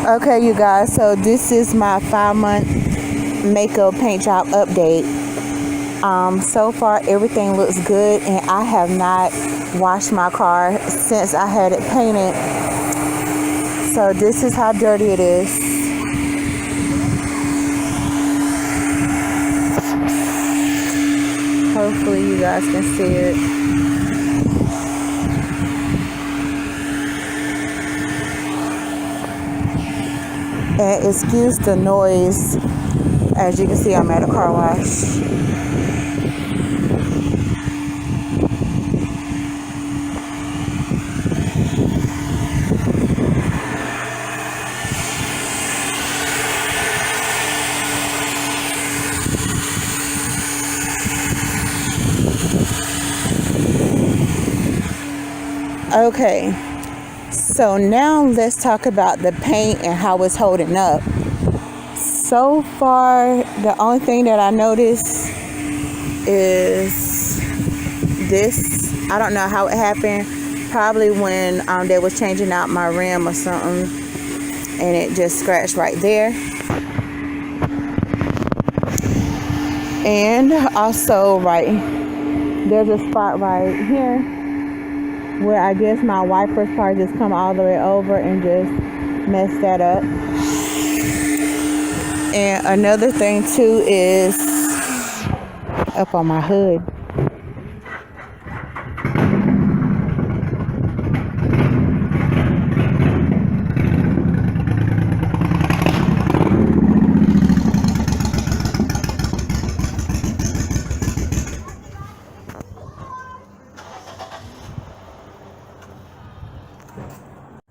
Okay, you guys, so this is my 5-month Maaco paint job update. So far everything looks good, and I have not washed my car since I had it painted. So this is how dirty it is. Hopefully you guys can see it. And excuse the noise. As you can see, I'm at a car wash. Okay, so now let's talk about the paint and how it's holding up. So far, the only thing that I noticed is this. I don't know how it happened. Probably when they was changing out my rim or something, and it just scratched right there. And also, there's a spot right here where I guess my wipers probably just come all the way over and just mess that up. And another thing too is up on my hood.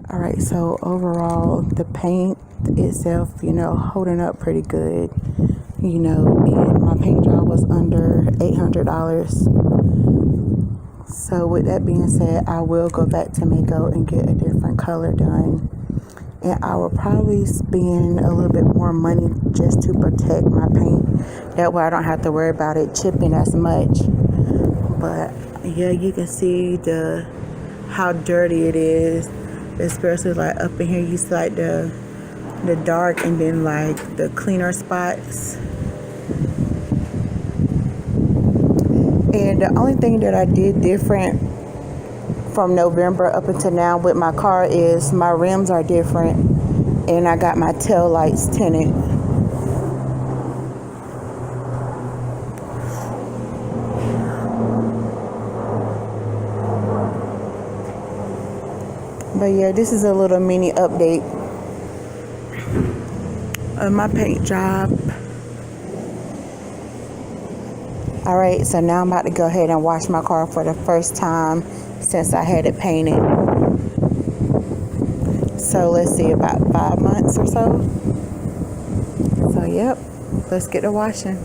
All right, so overall the paint itself, holding up pretty good, and my paint job was under $800. So with that being said, I will go back to Maaco and get a different color done. And I will probably spend a little bit more money just to protect my paint. That way I don't have to worry about it chipping as much. But yeah, you can see how dirty it is. Especially like up in here, you see like the dark and then like the cleaner spots. And the only thing that I did different from November up until now with my car is my rims are different, and I got my tail lights tinted. But yeah, this is a little mini update of my paint job. All right, so now I'm about to go ahead and wash my car for the first time since I had it painted. So let's see, about 5 months or so. So yep, let's get to washing.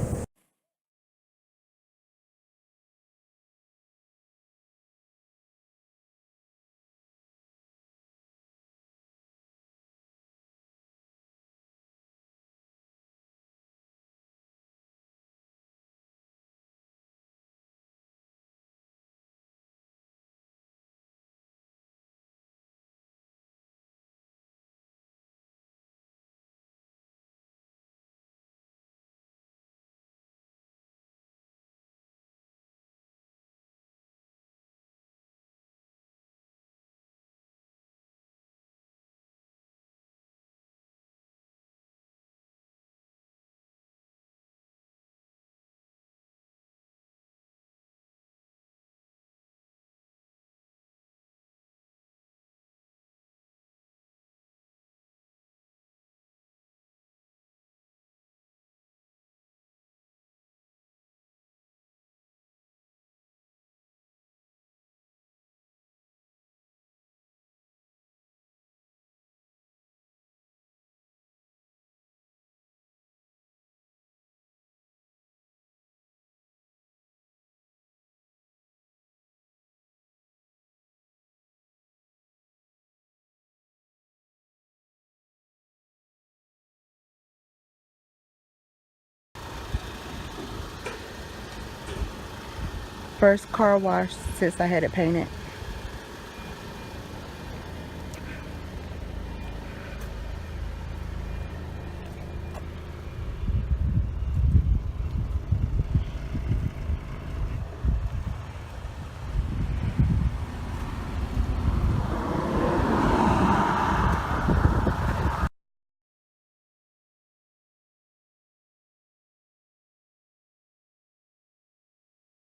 First car wash since I had it painted.